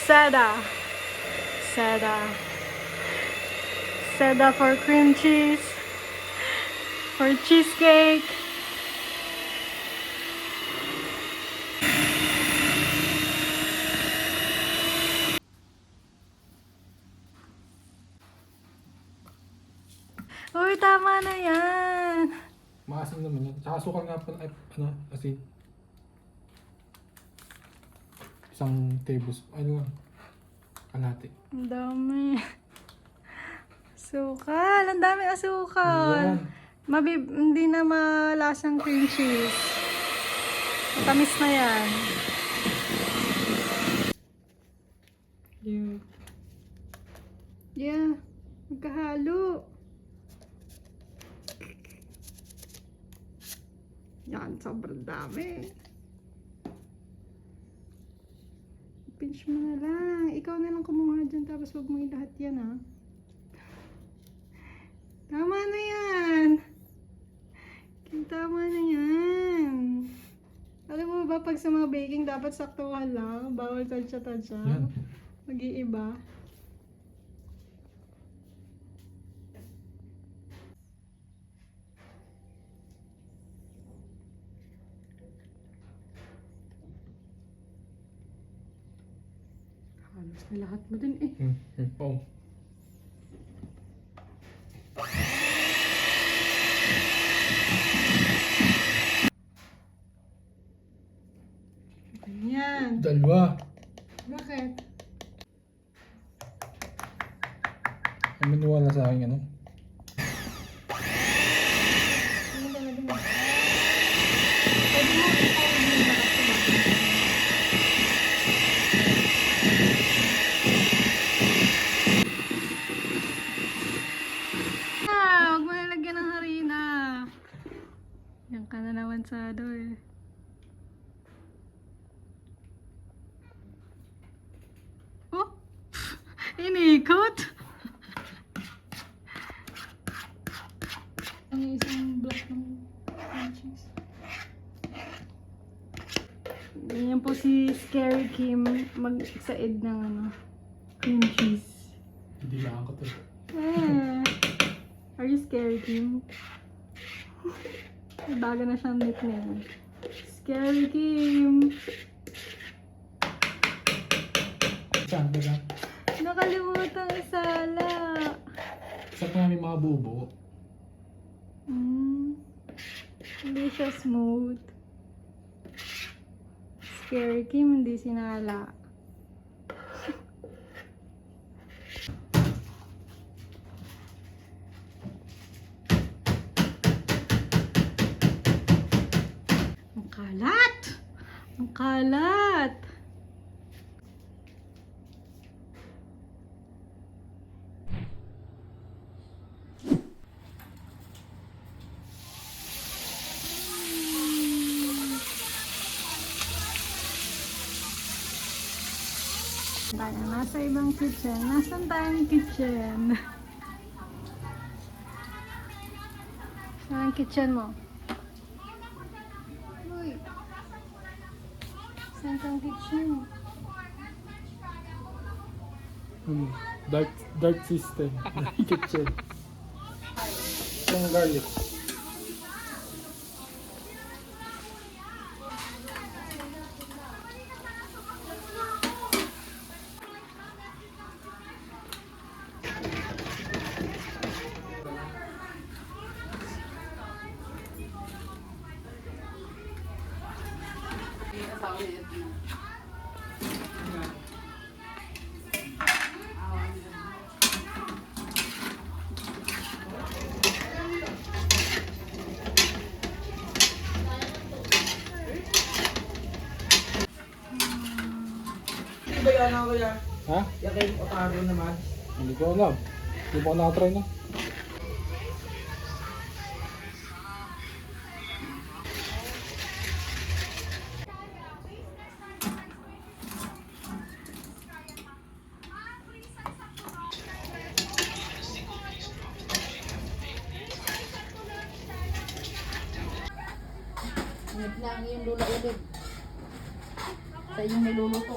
Seda. Seda. Seda for cream cheese. For cheesecake. Uy, tama na yan. Maasim naman yan. Tsaka sukal nga pala, asin. Isang tablespoon, kalahati. Ang dami. Asukal. Ang dami asukal. Ayan. Hindi na malasang cream cheese. Matamis na yan. Yeah. Magkahalo. Yan, sobrang dami. Pinch mo na lang. Ikaw na lang kumuha dyan, tapos wag mo lahat yan, ha. Tama na yan. Tama na yan. Alam mo ba, pag sa mga baking, dapat saktuhan lang. Bawal tansya-tansya. Yan. Mag-iiba. Halos na lahat mo dun eh. Oh. Ganyan. Dalawa. Bakit? Ang maniwala sa akin, ano? Ano ba naging? Pwede mo i-forward mo yung lakas diba? Huwag mo nalagyan ng harina. Yan ka na naman sa eh. Oh! Inikot! Ang isang block ng cheese. Ganyan po si Scary Kim magsaid ng cream cheese. Hindi lang ako to. Are you Scary Kim? May bago na siyang nickname. Scary Kim! Saan ba lang? Nakalimutan isala. Sa pa may mga bubo. Hindi siya smooth. Scary Kim, hindi sinala. Ang kalat! Ang kalat! Tayo nasa ibang kitchen. Nasaan tayong kitchen? Saan ang kitchen mo? Uy! Saan kang kitchen? Dark system. Kitchen. Itong garlic. Ba yan ako yan? Ha? Yakin Otago naman. Hindi ko alam. Hindi ko nakatry na. Ingat lang yung lula ulit. Sa inyong niluluto.